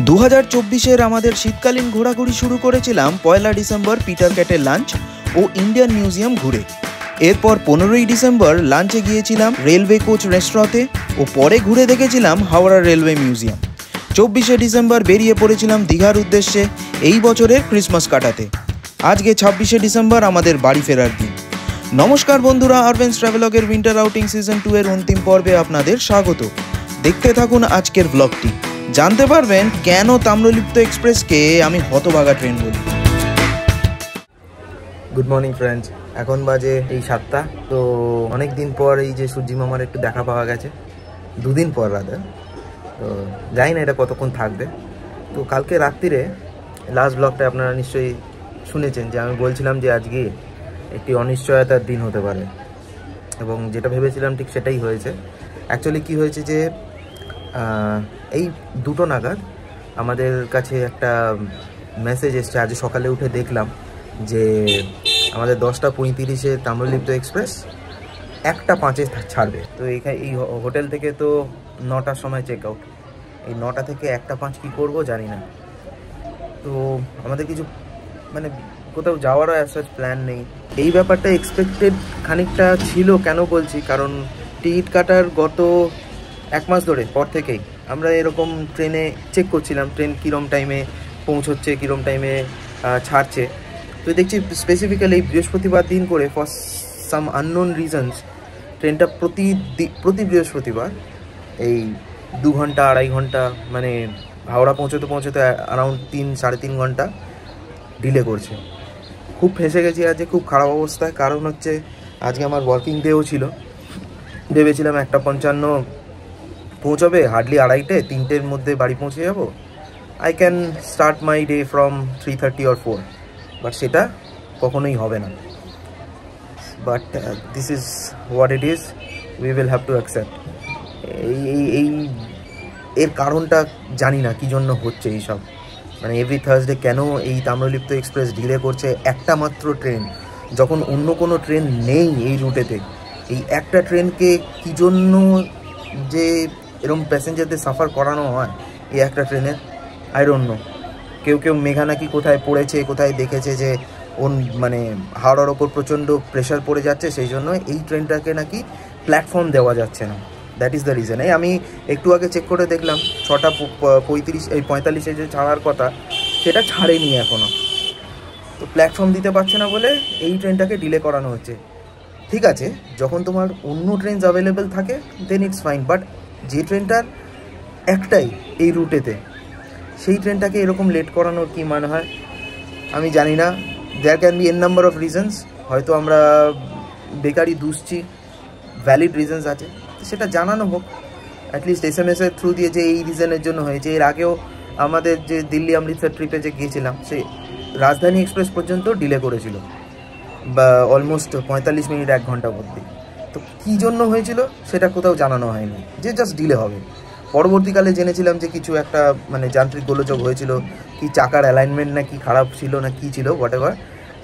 2024-এর আমাদের শীতকালীন ঘোরাঘুরি শুরু করেছিলাম 1 ডিসেম্বর পিটার ক্যাটের লাঞ্চ ও ইন্ডিয়ান মিউজিয়াম ঘুরে। এরপর 15 ডিসেম্বর লাঞ্চে গিয়েছিলাম রেলওয়ে কোচ রেস্টুরেন্টে ও পরে ঘুরে দেখেছিলাম হাওড়া রেলওয়ে মিউজিয়াম। 24 ডিসেম্বর বেরিয়ে পড়েছিলাম দীঘার উদ্দেশ্যে এই বছরের ক্রিসমাস কাটাতে। আজকে 26 ডিসেম্বর আমাদের বাড়ি ফেরার দিন। নমস্কার বন্ধুরা, আরবেন্স ট্রাভেলগের উইন্টার আউটিং সিজন 2 এর অন্তিম পর্বে আপনাদের স্বাগত। দেখতে থাকুন আজকের ব্লগটি, জানতে পারবেন কেন তাম্রলিপ্ত এক্সপ্রেসকে আমি হতভাগা ট্রেন বলি। গুড মর্নিং ফ্রেন্ডস, এখন বাজে এই 7টা। তো অনেক দিন পর এই যে সূর্যি মামার একটু দেখা পাওয়া গেছে, দুদিন পর রাদার। তো জানি না এটা কতক্ষণ থাকবে। তো কালকে রাত্রিরে লাস্ট ব্লগটা আপনারা নিশ্চয়ই শুনেছেন যে আমি বলছিলাম যে আজকে একটি অনিশ্চয়তার দিন হতে পারে, এবং যেটা ভেবেছিলাম ঠিক সেটাই হয়েছে। অ্যাকচুয়ালি কি হয়েছে যে এই 2টো নাগাদ আমাদের কাছে একটা মেসেজ এসছে। আজ সকালে উঠে দেখলাম যে আমাদের 10:35-এ তাম্রলিপ্ত এক্সপ্রেস 1:05-এ ছাড়বে। তো এই হোটেল থেকে তো 9টার সময় চেক আউট। এই 9টা থেকে 1:05 কী করবো জানি না। তো আমাদের কিছু মানে কোথাও যাওয়ারও অ্যাজ প্ল্যান নেই। এই ব্যাপারটা এক্সপেক্টেড খানিকটা ছিল। কেন বলছি, কারণ টিকিট কাটার গত 1 মাস ধরে পর থেকেই আমরা এরকম ট্রেনে চেক করছিলাম ট্রেন কীরকম টাইমে পৌঁছচ্ছে, কীরকম টাইমে ছাড়ছে। তো দেখছি স্পেসিফিক্যালি এই বৃহস্পতিবার দিন করে ফর সাম আননোন রিজনস ট্রেনটা প্রতি বৃহস্পতিবার এই 2 ঘন্টা 2.5 ঘন্টা মানে হাওড়া পৌঁছতে অ্যারাউন্ড 3-3.5 ঘন্টা ডিলে করছে। খুব ফেঁসে গেছি আজকে, খুব খারাপ অবস্থায়। কারণ হচ্ছে আজকে আমার ওয়ার্কিং ডেও ছিল। ভেবেছিলাম 1:55 পৌঁছবে, হার্ডলি 2:30, 3টের মধ্যে বাড়ি পৌঁছে যাব। I can start my day from 3:30 or 4, but সেটা কখনোই হবে না। But this is what it is, we will have to accept. এর কারণটা জানি না কী জন্য হচ্ছে এইসব। মানে এভরি থার্সডে কেন এই তাম্রলিপ্ত এক্সপ্রেস ডিলে করছে একটা মাত্র ট্রেন, যখন অন্য কোনো ট্রেন নেই এই রুটেতে। এই একটা ট্রেনকে কী জন্য যে এরকম প্যাসেঞ্জারদের সাফার করানো হয় এই একটা ট্রেনের, আই ডোন্ট নো। কেউ মেঘা নাকি কোথায় পড়েছে, কোথায় দেখেছে যে মানে হাওড়ার ওপর প্রচণ্ড প্রেশার পড়ে যাচ্ছে, সেই জন্য এই ট্রেনটাকে নাকি প্ল্যাটফর্ম দেওয়া যাচ্ছে না। That is the reason. আমি একটু আগে চেক করে দেখলাম 6:45 যে ছাড়ার কথা সেটা ছাড়েনি এখনও। তো প্ল্যাটফর্ম দিতে পারছে না বলে এই ট্রেনটাকে ডিলে করানো হচ্ছে। ঠিক আছে, যখন তোমার অন্য ট্রেনস অ্যাভেলেবেল থাকে দেন ইটস ফাইন, বাট যে ট্রেনটার একটাই এই রুটেতে সেই ট্রেনটাকে এরকম লেট করানোর কি মানে হয় আমি জানি না। There can be n number of reasons. হয়তো আমরা বেকারই দুষছি, ভ্যালিড রিজনস আছে, সেটা জানানো হোক অ্যাটলিস্ট SMS-এর থ্রু দিয়ে যে এই রিজনের জন্য হয়েছে। এর আগেও আমাদের যে দিল্লি অমৃতসর ট্রিপে যে গিয়েছিলাম সেই রাজধানী এক্সপ্রেস পর্যন্ত ডিলে করেছিল, বা অলমোস্ট 45 মিনিট 1 ঘন্টা মধ্যে। তো কী জন্য হয়েছিল সেটা কোথাও জানানো হয়নি, যে জাস্ট ডিলে হবে। পরবর্তীকালে জেনেছিলাম যে কিছু একটা মানে যান্ত্রিক গোলযোগ হয়েছিল, কি চাকার অ্যালাইনমেন্ট না কি খারাপ ছিল না কি ছিল হোয়াটএভার,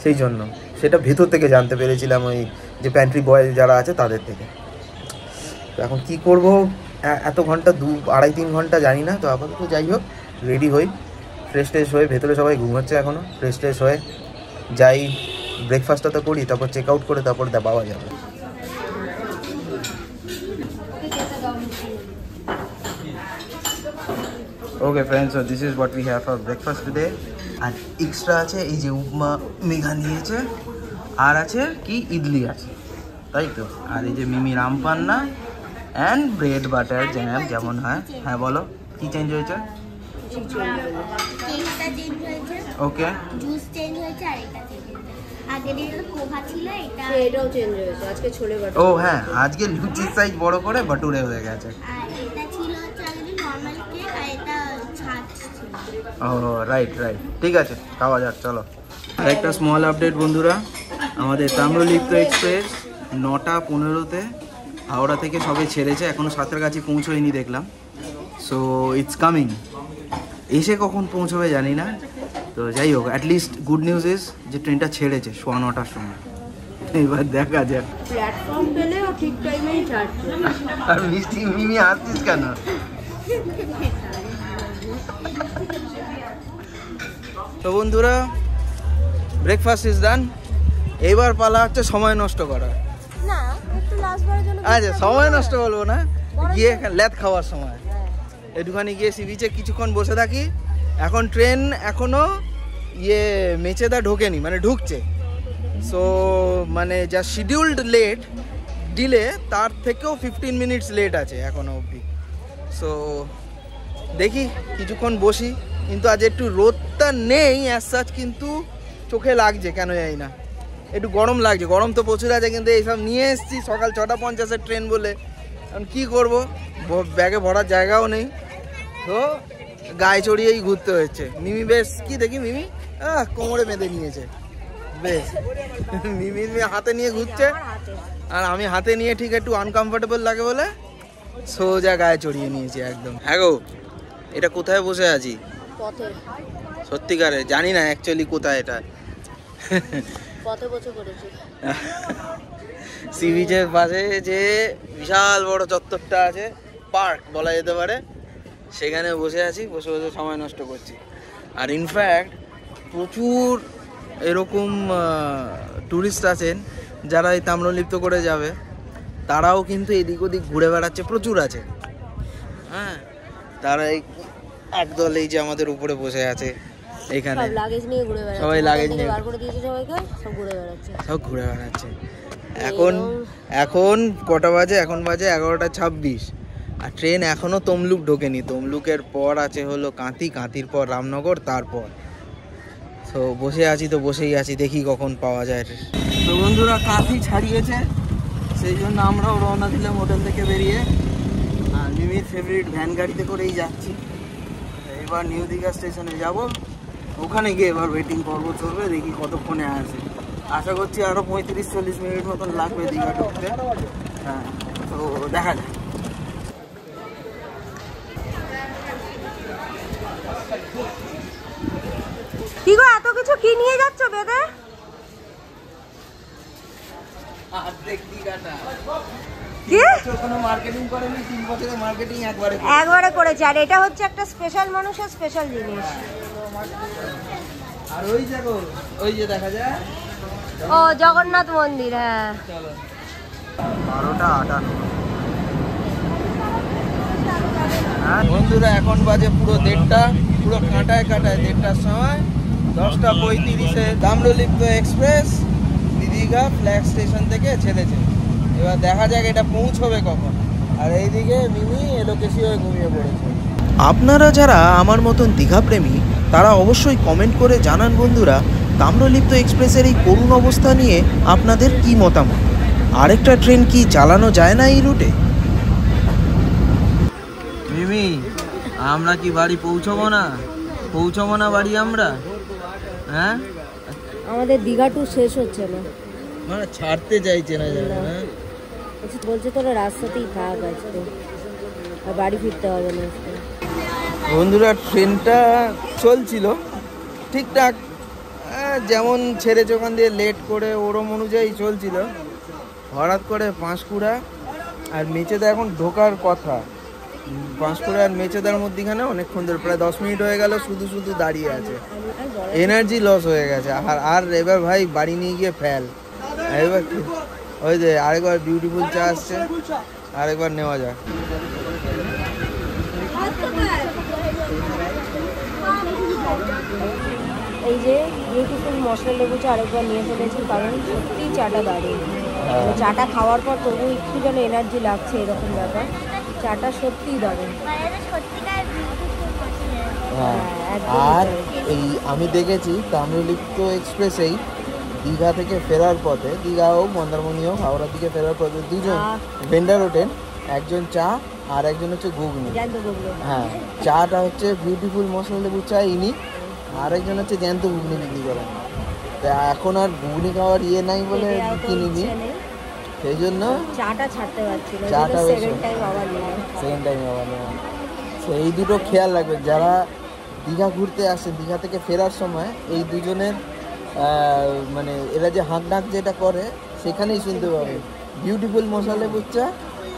সেই জন্য সেটা ভেতর থেকে জানতে পেরেছিলাম ওই যে প্যান্ট্রি বয় যারা আছে তাদের থেকে। তো এখন কী করবো, এত ঘন্টা 2-2.5-3 ঘন্টা জানি না। তো আপাতত যাই হোক, রেডি হই, ফ্রেশ হয়ে, ভেতরে সবাই ঘুমাচ্ছে এখনও, ফ্রেশ হয়ে যাই, ব্রেকফাস্টটা তো করি, তারপর চেক আউট করে তারপর পাওয়া যাবে। Okay friends, so this is what we have for breakfast today. আর এক্সট্রা আছে এই যে উপমা মেঘা নিয়েছে, আর আছে কি ইডলি আছে, তাই তো। আর এই যে মিমি রামপান্না অ্যান্ড ব্রেড বাটার জ্যাম যেমন হয়। হ্যাঁ বলো, কি চেঞ্জ হয়েছে? ওকে, জুস চেঞ্জ হয়েছে, আর এটা চেঞ্জ হয়েছে। আগে দিন পোহা ছিল, এটাও চেঞ্জ হয়েছে। আজকে ছোলে বাটুরে। ও হ্যাঁ, আজকে লুচির সাইজ বড় করে বাটুরে হয়ে গেছে। আর এটা ছিল আগে নরমাল কেক, আর এটা ছাঁচ ছিল। ও রাইট, ঠিক আছে, খাওয়া যাক, চলো। আর একটা স্মল আপডেট বন্ধুরা, আমাদের তাম্রলিপ্ত এক্সপ্রেস 9:15-তে হাওড়া থেকে সবে ছেড়েছে, এখনও সাঁতরাগাছি পৌঁছয়নি দেখলাম। So it's coming. এসে কখন পৌঁছবে জানি না। তো যাই হোক, অ্যাটলিস্ট গুড নিউজ ইজ যে ট্রেনটা ছেড়েছে 9:15-র সময়। এবার দেখা যাক। প্ল্যাটফর্ম পেলেও ঠিক টাইমেই ছাড়ছে। আর মিষ্টি মিমি আসছিস কেন? তো বন্ধুরা, ব্রেকফাস্ট ইজ ডান। এইবার পালা হচ্ছে সময় নষ্ট করা। না, একটু লাস্টবারের জন্য। আচ্ছা, সময় নষ্ট বলবো না, গিয়ে ল্যাদ খাওয়ার সময় একটুখানি গিয়ে সি বিচে কিছুক্ষণ বসে থাকি। এখন ট্রেন এখনো মেচেদা ঢোকেনি, মানে ঢুকছে। সো মানে যা শিডিউলড লেট ডিলে, তার থেকেও 15 মিনিটস লেট আছে এখনো অবধি। সো দেখি কিছুক্ষণ বসি, কিন্তু আজ একটু রোদটা নেই অ্যাজ সাচ, কিন্তু চোখে লাগছে কেন জানি না, একটু গরম লাগছে। গরম তো প্রচুর আছে, কিন্তু এইসব নিয়ে এসেছি সকাল 6:50 ট্রেন বলে। এখন কী করবো, ব্যাগে ভরার জায়গাও নেই, তো গায়ে চড়িয়েই ঘুরতে হচ্ছে। মিমি বেশ কি দেখি, মিমি কোমরে বেঁধে নিয়েছে বেশ। মিমি হাতে নিয়ে ঘুরছে, আর আমি হাতে নিয়ে ঠিক একটু আনকমফোর্টেবল লাগে বলে সোজা গায়ে চড়িয়ে নিয়েছি একদম। হ্যাঁ গো, এটা কোথায় বসে আছি? পথে। সত্যিকারে জানি না অ্যাকচুয়ালি কোথায় এটা। পথে বসে পড়েছি। সি বিচের পাশে যে বিশাল বড় চত্বরটা আছে, পার্ক বলা যেতে পারে, সেখানে বসে আছি, বসে বসে সময় নষ্ট করছি। আর ইনফ্যাক্ট প্রচুর এরকম ট্যুরিস্ট আছেন যারা এই তাম্রলিপ্ত করে যাবে, তারাও কিন্তু এদিক ওদিক ঘুরে বেড়াচ্ছে, প্রচুর আছে। হ্যাঁ, তারা এই একদল এই যে আমাদের উপরে বসে আছে এখানে, সব লাগেজ নিয়ে ঘুরে বেড়াচ্ছে, সবাই লাগেজ নিয়ে বার করে দিয়েছে সবাইকে, সব ঘুরে বেড়াচ্ছে, সব ঘুরে বেড়াচ্ছে। এখন কটা বাজে? এখন বাজে 11:26, আর ট্রেন এখনো তমলুক ঢোকেনি। তমলুকের পর আছে হলো কাঁথি, কাঁথির পর রামনগর, তারপর। তো বসে আছি, তো বসেই আছি, দেখি কখন পাওয়া যায়। তো বন্ধুরা, কাঁথি ছাড়িয়েছে, সেই জন্য আমরাও রওনা দিলাম হোটেল থেকে বেরিয়ে। আর মিমির ফেভারিট ভ্যান গাড়িতে করেই যাচ্ছি। এবার নিউ দীঘা স্টেশনে যাব, ওখানে গিয়ে এবার ওয়েটিং করবো, চলবে, দেখি কতক্ষণে আসে। আশা করছি আরও 35-40 মিনিট মতন লাগবে দীঘা ঢুকতে। হ্যাঁ, তো দেখা যায়। কি গো, এত কিছু কি নিয়ে যাচ্ছ বেদে? একবারে করেছে, আর এটা হচ্ছে একটা স্পেশাল মানুষের স্পেশাল জিনিস। আর ওই দেখো, ওই যে দেখা যায়, ও জগন্নাথ মন্দির। হ্যাঁ, 12:58। বন্ধুরা, এখন বাজে পুরো 1:30, পুরো কাঁটায় কাঁটায় 1:30টার সময়। 10:35-এ Tamralipta express Digha flag station থেকে ছেড়েছে। এবার দেখা যাক এটা পৌঁছবে কখন। আর এইদিকে মিমি এলোকেশি হয়ে ঘুমিয়ে পড়েছে। আপনারা যারা আমার মতন দীঘা প্রেমী, তারা অবশ্যই কমেন্ট করে জানান বন্ধুরা, তাম্রলিপ্ত এক্সপ্রেসের এই করুণ অবস্থা নিয়ে আপনাদের কি মতামত। আরেকটা ট্রেন কি চালানো যায় না এই রুটে? মিমি, আমরা কি বাড়ি পৌঁছবো না? পৌঁছবো না বাড়ি আমরা? হ্যাঁ, আমাদের দীঘা ট্যুর শেষ হচ্ছে না, মানে ছাড়তে চাইছে না যারা। বলছে তোরা রাস্তাতেই থাক আজকে, আর বাড়ি ফিরতে হবে না। বন্ধুরা, ট্রেনটা চলছিল ঠিকঠাক, যেমন ছেড়েছে ওখান দিয়ে লেট করে ওরম অনুযায়ী চলছিল। হঠাৎ করে পাঁশকুড়া আর মেচেদা এখন ঢোকার কথা, পাঁশকুড়া আর মেচেদার মধ্যেখানে অনেকক্ষণ ধরে, প্রায় 10 মিনিট হয়ে গেল, শুধু শুধু দাঁড়িয়ে আছে। এনার্জি লস হয়ে গেছে। আর এবার ভাই বাড়ি নিয়ে গিয়ে ফেল। এবার ওই যে আরেকবার বিউটিফুল চা আসছে, আরেকবার নেওয়া যায়। এই যে বিউটিফুল মশলা লেবু চা আরেকবার নিয়ে ফেলেছি, কারণ সত্যিই চাটা দারুণ। চাটা খাওয়ার পর তবু একটু যেন এনার্জি লাগছে, এরকম ব্যাপার। চাটা সত্যিই দারুণ। আর এই আমি দেখেছি তাম্রলিপ্ত এক্সপ্রেসেই দীঘা থেকে ফেরার পথে, দীঘা হোক মন্দারমণি হোক হাওড়ার দিকে ফেরার পথে, দুজন ভেন্ডার ওঠেন, একজন চা আর একজন হচ্ছে ঘুগনি। হ্যাঁ, চাটা হচ্ছে বিউটিফুল মশলা লেবু চা ইনি, আরেকজন হচ্ছে জ্যান্ত ঘুগনি বিক্রি করেন। তা এখন আর ঘুগনি খাওয়ার ইয়ে নাই বলে কিনিনি, সেই জন্য চাটা ছাড়তে পারছি না, চাটা সেকেন্ড টাইম আবার নেওয়া। এই দুটো খেয়াল রাখবেন যারা দীঘা ঘুরতে আসে, দীঘা থেকে ফেরার সময় এই দুজনের মানে এরা যে হাঁক ডাক যেটা করে সেখানেই শুনতে পাবে, বিউটিফুল মশলা লেবু চা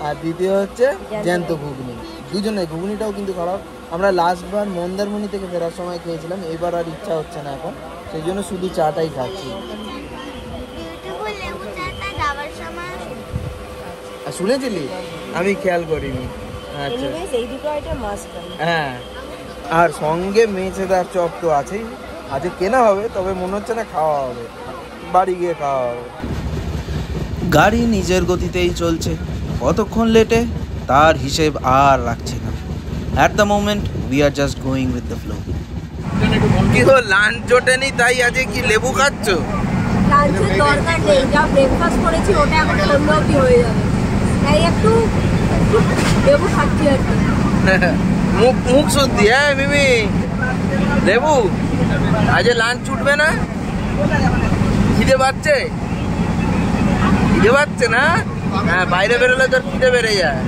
আর দ্বিতীয় হচ্ছে জ্যান্ত ঘুগনি। দুজনে। ঘুগনিটাও কিন্তু খারাপ। আমরা লাস্টবার মন্দারমণি থেকে ফেরার সময় খেয়েছিলাম, এবার আর ইচ্ছা হচ্ছে না এখন, সেই জন্য শুধু চাটাই খাচ্ছি। শুনেছিলি? আমি খেয়াল করিনি। আচ্ছা হ্যাঁ, আর সঙ্গে মেছেদার চপ তো আছেই, আজকে কেনা হবে, তবে মনে হচ্ছে না খাওয়া হবে, বাড়ি গিয়ে খাওয়া হবে। গাড়ি নিজের গতিতেই চলছে, কতক্ষণ লেটে তার হিসেব আর রাখছি না। At the moment we are just going with the flow. কি গো, লাঞ্চ জোটেনি তাই আজকে কি লেবু খাচ্ছ? লাঞ্চের দরকার নেই, যা ব্রেকফাস্ট করেছি ওটা এখন সন্ধ্যা অবধি হয়ে যাবে, তাই একটু লেবু খাচ্ছি আর কি। মুখ শুদ্ধি। হ্যাঁ মিমি, লেবু আজ লাঞ্চ ছুটবে না? খিদে পাচ্ছে? খিদে পাচ্ছে না? হ্যাঁ, বাইরে বেরোলে তোর খিদে বেড়ে যায়।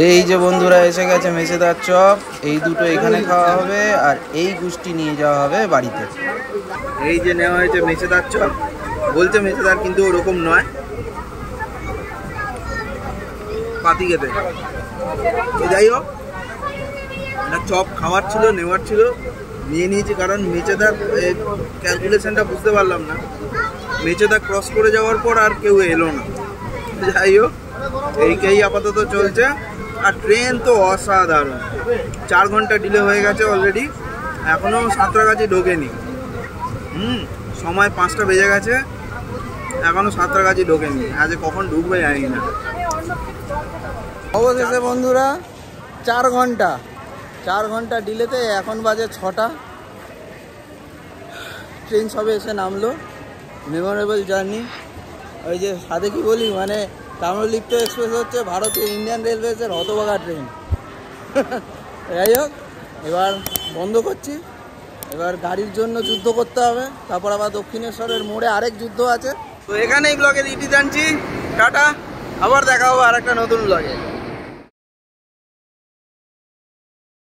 এই যে বন্ধুরা এসে গেছে মেছেদার চপ, এই দুটো এখানে খাওয়া হবে আর এই গুষ্টি নিয়ে যাওয়া হবে বাড়িতে। এই যে নেওয়া হয়েছে মেছেদার চপ, বলছে মেছেদার কিন্তু ওরকম নয়, পাতি খেতে। যাই হোক, একটা চপ খাওয়ার ছিল, নেওয়ার ছিল, নিয়ে নিয়েছি, কারণ মেছেদার ক্যালকুলেশনটা বুঝতে পারলাম না, মেছেদা ক্রস করে যাওয়ার পর আর কেউ এলো না। যাই হোক, এইকেই আপাতত চলছে। আর ট্রেন তো অসাধারণ, 4 ঘন্টা ডিলে হয়ে গেছে অলরেডি, এখনও সাঁতরাগাছি ঢোকেনি। সময় 5টা বেজে গেছে, এখনও সাঁতরাগাছি ঢোকেনি, আজ কখন ঢুকবে জানি না। অবশেষে বন্ধুরা 4 ঘন্টা ডিলেতে এখন বাজে 6টা, ট্রেন সবে এসে নামলো। Memorable journey. ওই যে সাথে কি বলি, মানে তাম্রলিপ্ত এক্সপ্রেস হচ্ছে ভারতীয় ইন্ডিয়ান রেলওয়েজের হতভাগা ট্রেন। যাই হোক, এবার বন্ধ করছি, এবার গাড়ির জন্য যুদ্ধ করতে হবে, তারপর আবার দক্ষিণেশ্বরের মোড়ে আরেক যুদ্ধ আছে। তো এখানেই ব্লগের ইতি জানছি, টাটা, আবার দেখা হবে আর একটা নতুন ব্লগে।